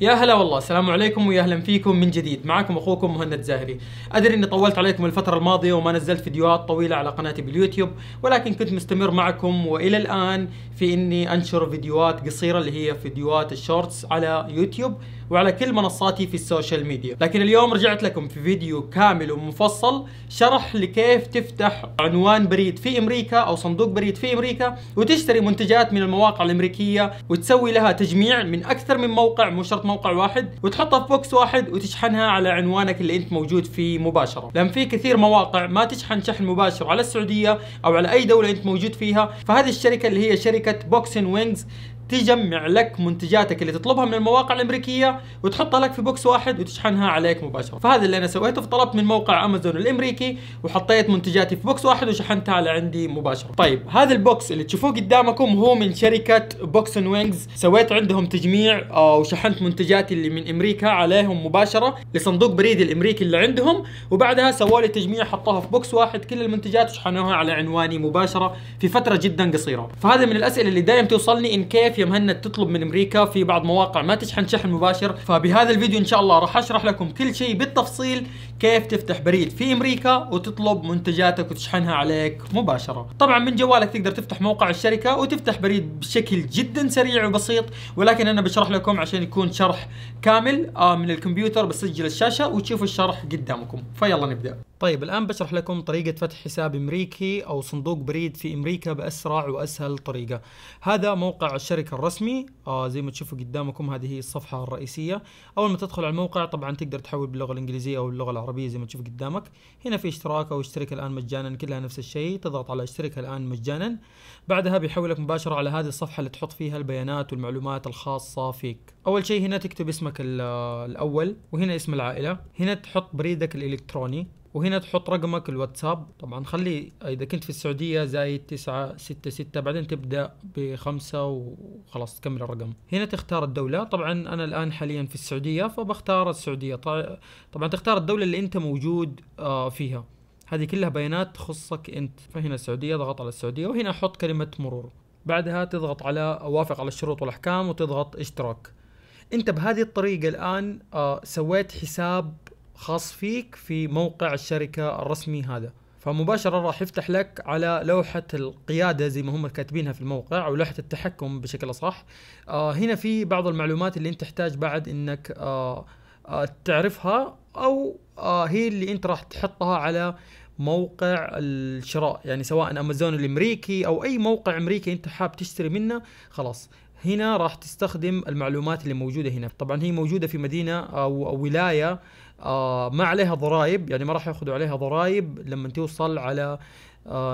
يا هلا والله، السلام عليكم ويا اهلا فيكم من جديد. معكم اخوكم مهند زاهري. ادري اني طولت عليكم الفترة الماضية وما نزلت فيديوهات طويلة على قناتي باليوتيوب، ولكن كنت مستمر معكم والى الان في اني انشر فيديوهات قصيرة اللي هي فيديوهات الشورتس على يوتيوب وعلى كل منصاتي في السوشيال ميديا. لكن اليوم رجعت لكم في فيديو كامل ومفصل شرح لكيف تفتح عنوان بريد في امريكا او صندوق بريد في امريكا وتشتري منتجات من المواقع الامريكية وتسوي لها تجميع من اكثر من موقع، مو شرط موقع واحد، وتحطها في بوكس واحد وتشحنها على عنوانك اللي انت موجود فيه مباشرة. لان في كثير مواقع ما تشحن شحن مباشر على السعودية او على اي دولة انت موجود فيها، فهذه الشركة اللي هي شركة بوكسن وينجز تجمع لك منتجاتك اللي تطلبها من المواقع الامريكيه وتحطها لك في بوكس واحد وتشحنها عليك مباشره. فهذا اللي انا سويته، فطلبت من موقع امازون الامريكي وحطيت منتجاتي في بوكس واحد وشحنتها على عندي مباشره. طيب هذا البوكس اللي تشوفوه قدامكم هو من شركه بوكسن وينجز، سويت عندهم تجميع وشحنت منتجاتي اللي من امريكا عليهم مباشره لصندوق بريد الامريكي اللي عندهم، وبعدها سووا لي تجميع حطوها في بوكس واحد كل المنتجات وشحنوها على عنواني مباشره في فتره جدا قصيره. فهذا من الاسئله اللي دائما توصلني، ان كيف يا مهند تطلب من امريكا في بعض مواقع ما تشحن شحن مباشر. فبهذا الفيديو ان شاء الله راح اشرح لكم كل شيء بالتفصيل، كيف تفتح بريد في امريكا وتطلب منتجاتك وتشحنها عليك مباشره. طبعا من جوالك تقدر تفتح موقع الشركه وتفتح بريد بشكل جدا سريع وبسيط، ولكن انا بشرح لكم عشان يكون شرح كامل من الكمبيوتر، بسجل الشاشه وتشوفوا الشرح قدامكم. فيلا نبدا. طيب الآن بشرح لكم طريقة فتح حساب أمريكي أو صندوق بريد في أمريكا بأسرع وأسهل طريقة. هذا موقع الشركة الرسمي، زي ما تشوفوا قدامكم هذه هي الصفحة الرئيسية. أول ما تدخل على الموقع طبعا تقدر تحول باللغة الإنجليزية أو اللغة العربية زي ما تشوف قدامك. هنا في اشتراك أو اشترك الآن مجانا، كلها نفس الشيء، تضغط على اشترك الآن مجانا. بعدها بيحولك مباشرة على هذه الصفحة اللي تحط فيها البيانات والمعلومات الخاصة فيك. أول شيء هنا تكتب اسمك الأول، وهنا اسم العائلة، هنا تحط بريدك الإلكتروني، وهنا تحط رقمك الواتساب. طبعا خلي اذا كنت في السعودية زائد 966، بعدين تبدأ ب5 وخلاص تكمل الرقم. هنا تختار الدولة، طبعا انا الان حاليا في السعودية فبختار السعودية. طبعا تختار الدولة اللي انت موجود فيها، هذه كلها بيانات تخصك انت. فهنا السعودية، ضغط على السعودية وهنا حط كلمة مرور، بعدها تضغط على اوافق على الشروط والاحكام وتضغط اشتراك. انت بهذه الطريقة الان سويت حساب خاص فيك في موقع الشركة الرسمي هذا، فمباشرة راح يفتح لك على لوحة القيادة زي ما هم كاتبينها في الموقع، أو لوحة التحكم بشكل أصح. هنا في بعض المعلومات اللي انت تحتاج بعد انك تعرفها، أو هي اللي انت راح تحطها على موقع الشراء، يعني سواء امازون الامريكي او اي موقع امريكي انت حاب تشتري منه. خلاص هنا راح تستخدم المعلومات اللي موجودة هنا. طبعا هي موجودة في مدينة أو ولاية ما عليها ضرائب، يعني ما راح ياخذوا عليها ضرائب لما توصل على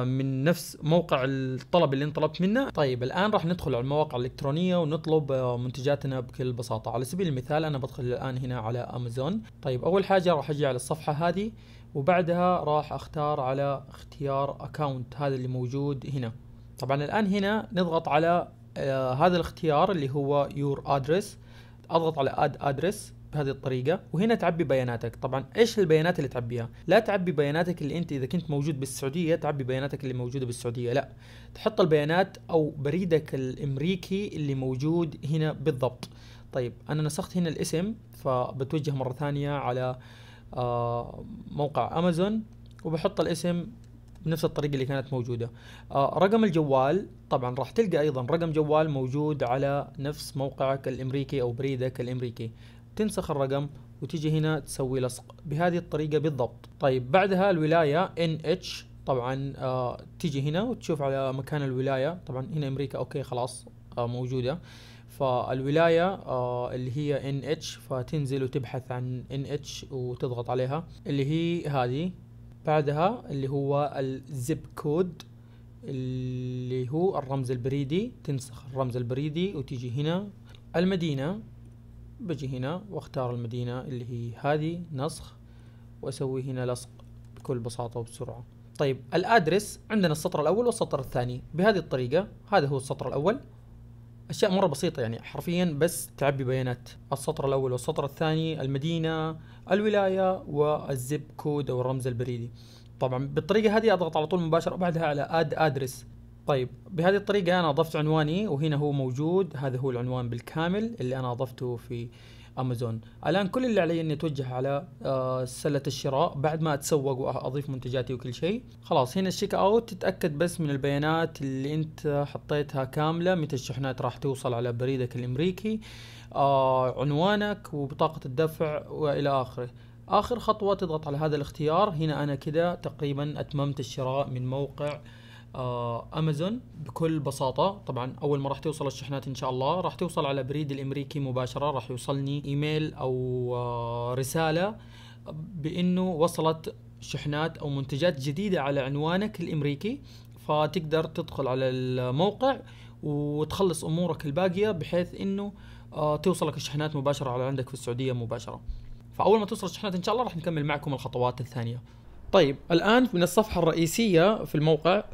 من نفس موقع الطلب اللي انت طلبت منه. طيب الآن راح ندخل على المواقع الإلكترونية ونطلب منتجاتنا بكل بساطة. على سبيل المثال أنا بدخل الآن هنا على أمازون. طيب أول حاجة راح أجي على الصفحة هذه، وبعدها راح أختار على اختيار أكاونت، هذا اللي موجود هنا. طبعا الآن هنا نضغط على هذا الاختيار اللي هو يور ادرس، اضغط على اد ادرس بهذه الطريقة، وهنا تعبي بياناتك. طبعا ايش البيانات اللي تعبيها؟ لا تعبي بياناتك اللي انت اذا كنت موجود بالسعودية تعبي بياناتك اللي موجودة بالسعودية، لا، تحط البيانات او بريدك الامريكي اللي موجود هنا بالضبط. طيب انا نسخت هنا الاسم، فبتوجه مرة ثانية على موقع امازون وبحط الاسم بنفس الطريقة اللي كانت موجودة. رقم الجوال طبعا راح تلقى ايضا رقم جوال موجود على نفس موقعك الامريكي او بريدك الامريكي، تنسخ الرقم وتيجي هنا تسوي لصق بهذه الطريقة بالضبط. طيب بعدها الولاية NH، طبعا تيجي هنا وتشوف على مكان الولاية. طبعا هنا امريكا، اوكي خلاص موجودة. فالولاية اللي هي NH، فتنزل وتبحث عن NH وتضغط عليها اللي هي هذه. بعدها اللي هو الزب كود اللي هو الرمز البريدي، تنسخ الرمز البريدي وتيجي هنا. المدينة بجي هنا واختار المدينة اللي هي هذه، نسخ واسوي هنا لصق بكل بساطة وبسرعة. طيب الادرس عندنا السطر الاول والسطر الثاني بهذه الطريقة. هذا هو السطر الاول، اشياء مرة بسيطة يعني حرفيا بس تعبي بيانات. السطر الاول والسطر الثاني المدينة، الولاية، والزب كود او الرمز البريدي. طبعا بالطريقة هذه اضغط على طول مباشرة وبعدها على اد ادرس. طيب بهذه الطريقة انا اضفت عنواني وهنا هو موجود، هذا هو العنوان بالكامل اللي انا اضفته في امازون. الان كل اللي علي اني اتوجه على سلة الشراء بعد ما اتسوق واضيف منتجاتي وكل شيء. خلاص هنا الشيك اوت، تتاكد بس من البيانات اللي انت حطيتها كامله، متى الشحنات راح توصل على بريدك الامريكي، عنوانك وبطاقة الدفع والى اخره. اخر خطوة تضغط على هذا الاختيار. هنا انا كده تقريبا اتممت الشراء من موقع امازون بكل بساطة. طبعا اول ما راح توصل الشحنات ان شاء الله راح توصل على بريد الامريكي مباشرة، راح يوصلني ايميل او رسالة بانه وصلت شحنات او منتجات جديدة على عنوانك الامريكي، فتقدر تدخل على الموقع وتخلص امورك الباقية بحيث انه توصلك الشحنات مباشرة على عندك في السعودية مباشرة. فاول ما توصل الشحنات ان شاء الله راح نكمل معكم الخطوات الثانية. طيب الان من الصفحة الرئيسية في الموقع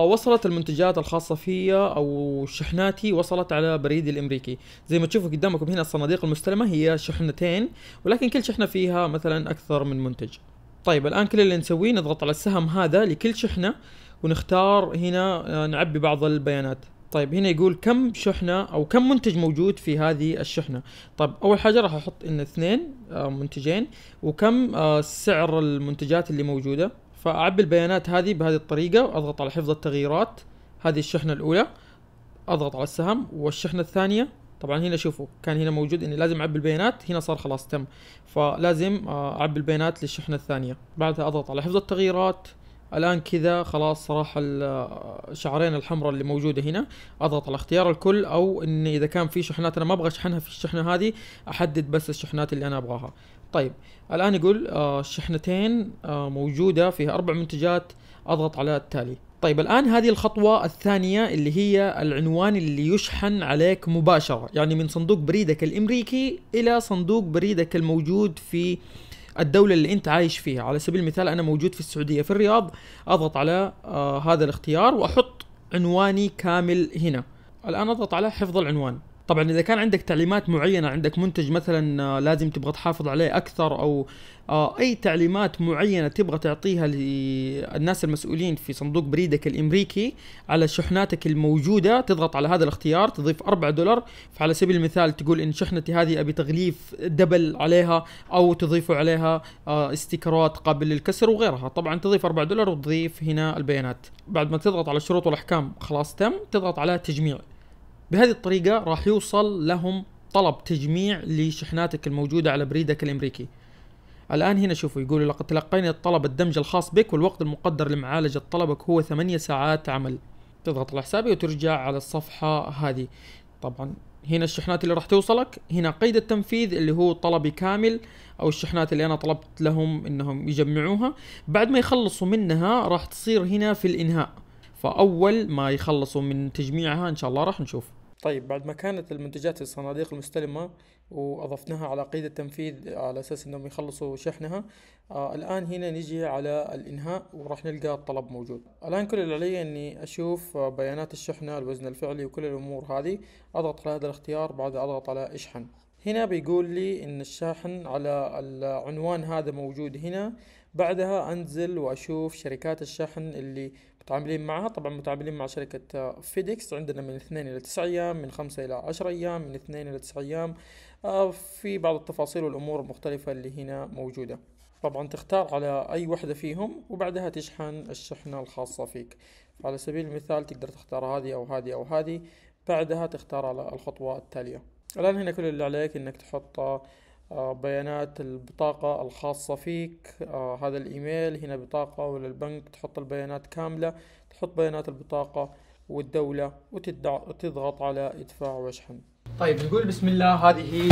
وصلت المنتجات الخاصة فيا او شحناتي وصلت على بريدي الامريكي. زي ما تشوفوا قدامكم هنا الصناديق المستلمة هي شحنتين، ولكن كل شحنة فيها مثلا اكثر من منتج. طيب الان كل اللي نسويه نضغط على السهم هذا لكل شحنة ونختار هنا نعبي بعض البيانات. طيب هنا يقول كم شحنة او كم منتج موجود في هذه الشحنة. طيب اول حاجة راح احط ان 2 منتجين، وكم سعر المنتجات اللي موجودة. فاعبي البيانات هذه بهذه الطريقة واضغط على حفظ التغييرات. هذه الشحنة الاولى، اضغط على السهم. والشحنة الثانية طبعا هنا شوفوا كان هنا موجود اني لازم اعبي البيانات، هنا صار خلاص تم، فلازم اعبي البيانات للشحنة الثانية. بعدها اضغط على حفظ التغييرات. الان كذا خلاص صراحة الشعرين الحمراء اللي موجودة هنا، اضغط على اختيار الكل، او ان اذا كان في شحنات انا ما ابغى اشحنها في الشحنة هذه احدد بس الشحنات اللي انا ابغاها. طيب الان يقول الشحنتين موجودة فيها 4 منتجات، اضغط على التالي. طيب الان هذه الخطوة الثانية اللي هي العنوان اللي يشحن عليك مباشرة، يعني من صندوق بريدك الامريكي الى صندوق بريدك الموجود في الدولة اللي انت عايش فيها. على سبيل المثال انا موجود في السعودية في الرياض، اضغط على هذا الاختيار واحط عنواني كامل هنا. الان اضغط على حفظ العنوان. طبعا اذا كان عندك تعليمات معينة، عندك منتج مثلا لازم تبغى تحافظ عليه اكثر، او اي تعليمات معينة تبغى تعطيها للناس المسؤولين في صندوق بريدك الامريكي على شحناتك الموجودة، تضغط على هذا الاختيار تضيف $4. فعلى سبيل المثال تقول ان شحنتي هذه ابي تغليف دبل عليها، او تضيفوا عليها استيكرات قابل للكسر وغيرها. طبعا تضيف $4 وتضيف هنا البيانات. بعد ما تضغط على الشروط والاحكام خلاص تم، تضغط على تجميع. بهذه الطريقة راح يوصل لهم طلب تجميع لشحناتك الموجودة على بريدك الامريكي. الان هنا شوفوا يقولوا لقد تلقينا الطلب الدمج الخاص بك، والوقت المقدر لمعالجة طلبك هو 8 ساعات عمل. تضغط على حسابي وترجع على الصفحة هذه. طبعا هنا الشحنات اللي راح توصلك، هنا قيد التنفيذ اللي هو طلبي كامل، او الشحنات اللي انا طلبت لهم انهم يجمعوها. بعد ما يخلصوا منها راح تصير هنا في الانهاء، فاول ما يخلصوا من تجميعها ان شاء الله راح نشوف. طيب بعد ما كانت المنتجات في الصناديق المستلمة واضفناها على قيد التنفيذ على اساس انهم يخلصوا شحنها، الان هنا نجي على الانهاء وراح نلقى الطلب موجود. الان كل اللي علي اني اشوف بيانات الشحنة، الوزن الفعلي وكل الامور هذه. اضغط على هذا الاختيار، بعد اضغط على اشحن. هنا بيقول لي ان الشاحن على العنوان هذا موجود هنا. بعدها انزل واشوف شركات الشحن اللي متعاملين معها. طبعا متعاملين مع شركة فيديكس، عندنا من 2 إلى 9 أيام، من 5 إلى 10 أيام، من 2 إلى 9 أيام. في بعض التفاصيل والأمور المختلفة اللي هنا موجودة. طبعا تختار على أي وحدة فيهم وبعدها تشحن الشحنة الخاصة فيك. على سبيل المثال تقدر تختار هذه أو هذه أو هذه، بعدها تختار على الخطوة التالية. الآن هنا كل اللي عليك إنك تحط بيانات البطاقة الخاصة فيك، هذا الإيميل، هنا بطاقة ولا البنك، تحط البيانات كاملة، تحط بيانات البطاقة والدولة وتضغط على ادفع واشحن. طيب نقول بسم الله. هذه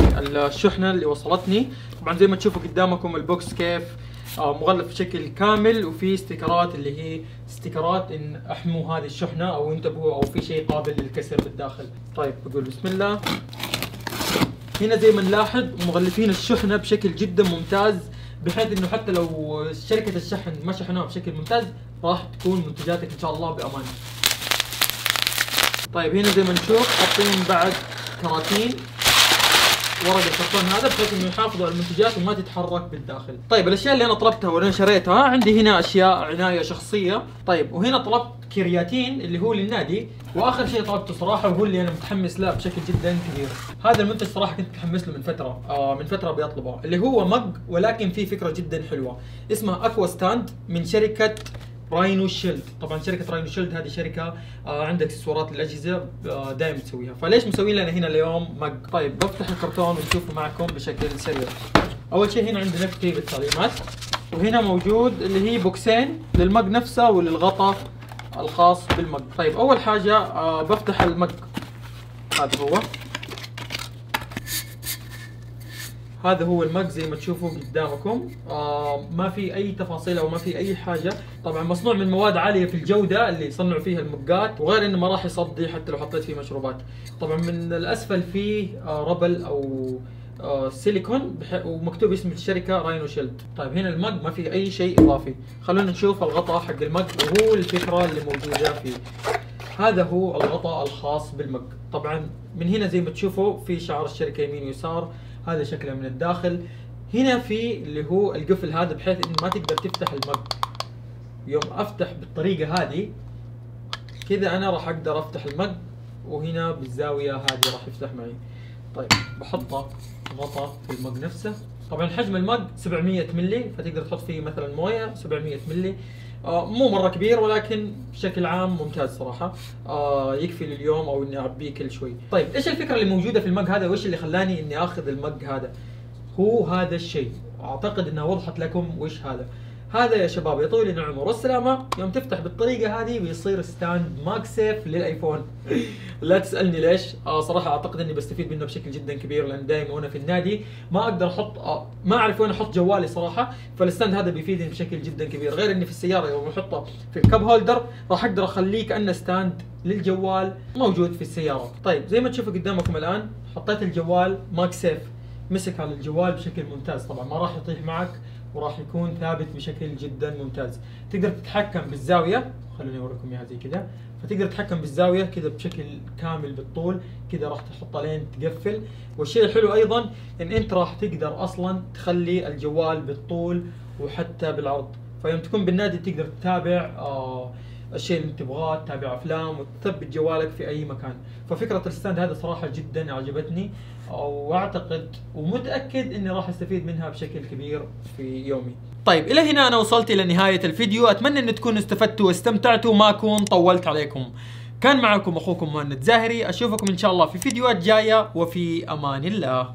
الشحنة اللي وصلتني. طبعا زي ما تشوفوا قدامكم البوكس كيف مغلف بشكل كامل، وفي استيكرات اللي هي استيكرات ان احموا هذه الشحنة او انتبهوا او في شيء قابل للكسر بالداخل. طيب بقول بسم الله. هنا زي ما نلاحظ مغلفين الشحنة بشكل جدا ممتاز، بحيث انه حتى لو شركة الشحن ما شحنوها بشكل ممتاز راح تكون منتجاتك ان شاء الله بامان. طيب هنا زي ما نشوف حاطين بعد كراتين ورق الكرتون هذا بحيث انه يحافظوا على المنتجات وما تتحرك بالداخل. طيب الاشياء اللي انا طلبتها وانا شريتها، عندي هنا اشياء عنايه شخصيه. طيب وهنا طلبت كرياتين اللي هو للنادي، واخر شيء طلبته صراحه وهو اللي انا متحمس له بشكل جدا كبير. هذا المنتج صراحه كنت متحمس له من فتره بيطلبه، اللي هو مج ولكن فيه فكره جدا حلوه اسمها اكوا ستاند من شركه راينو شيلد. طبعا شركه راينو شيلد هذه شركه عندها اكسسوارات للاجهزه دائما تسويها، فليش مسوين لنا هنا اليوم مج؟ طيب بفتح الكرتون ونشوفه معكم بشكل سريع. اول شيء هنا عندنا كتيب التعليمات، وهنا موجود اللي هي بوكسين للمج نفسه وللغطاء الخاص بالمج. طيب اول حاجه بفتح المج، هذا هو المج زي ما تشوفوا قدامكم. ما في اي تفاصيل او ما في اي حاجه. طبعا مصنوع من مواد عاليه في الجوده اللي يصنعوا فيها المجات، وغير انه ما راح يصدي حتى لو حطيت فيه مشروبات. طبعا من الاسفل فيه ربل او سيليكون ومكتوب اسم الشركه راينو شيلد. طيب هنا المج ما فيه اي شيء اضافي. خلونا نشوف الغطاء حق المج وهو الفكره اللي موجوده فيه. هذا هو الغطاء الخاص بالمج. طبعا من هنا زي ما تشوفوا في شعار الشركه يمين ويسار، هذا شكله من الداخل. هنا في اللي هو القفل هذا بحيث ان ما تقدر تفتح المج. يوم افتح بالطريقه هذه كذا انا راح اقدر افتح المج، وهنا بالزاويه هذه راح يفتح معي. طيب بحط غطاء في المج نفسه. طبعا حجم المج 700 ملي، فتقدر تحط فيه مثلا مويه 700 ملي. مو مره كبير ولكن بشكل عام ممتاز صراحه. يكفي لليوم او اني اعبيه كل شوي. طيب ايش الفكره اللي موجوده في المج هذا وايش اللي خلاني اني اخذ المج هذا؟ هو هذا الشيء، اعتقد انها وضحت لكم وش هذا. هذا يا شباب يا طويل العمر والسلامه، يوم تفتح بالطريقه هذه بيصير ستاند ماج سيف للايفون. لا تسالني ليش، صراحه اعتقد اني بستفيد منه بشكل جدا كبير، لان دائما وانا في النادي ما اقدر احط ما اعرف وين احط جوالي صراحه، فالستاند هذا بيفيدني بشكل جدا كبير. غير اني في السياره يوم احطه في الكاب هولدر راح اقدر اخليه كانه ستاند للجوال موجود في السياره. طيب زي ما تشوفوا قدامكم الان حطيت الجوال ماج سيف، مسك على الجوال بشكل ممتاز. طبعا ما راح يطيح معك وراح يكون ثابت بشكل جدا ممتاز. تقدر تتحكم بالزاويه، خلوني اوريكم اياها زي كذا، فتقدر تتحكم بالزاويه كذا بشكل كامل بالطول، كذا راح تحطها لين تقفل. والشيء الحلو ايضا ان انت راح تقدر اصلا تخلي الجوال بالطول وحتى بالعرض، فيوم تكون بالنادي تقدر تتابع الشيء اللي تبغاه، تتابع افلام وتثبت جوالك في اي مكان. ففكره الستاند هذا صراحه جدا عجبتني، واعتقد ومتاكد اني راح استفيد منها بشكل كبير في يومي. طيب الى هنا انا وصلت الى نهايه الفيديو، اتمنى ان تكونوا استفدتوا واستمتعتوا، ما اكون طولت عليكم. كان معكم اخوكم مهند زاهري، اشوفكم ان شاء الله في فيديوهات جايه، وفي امان الله.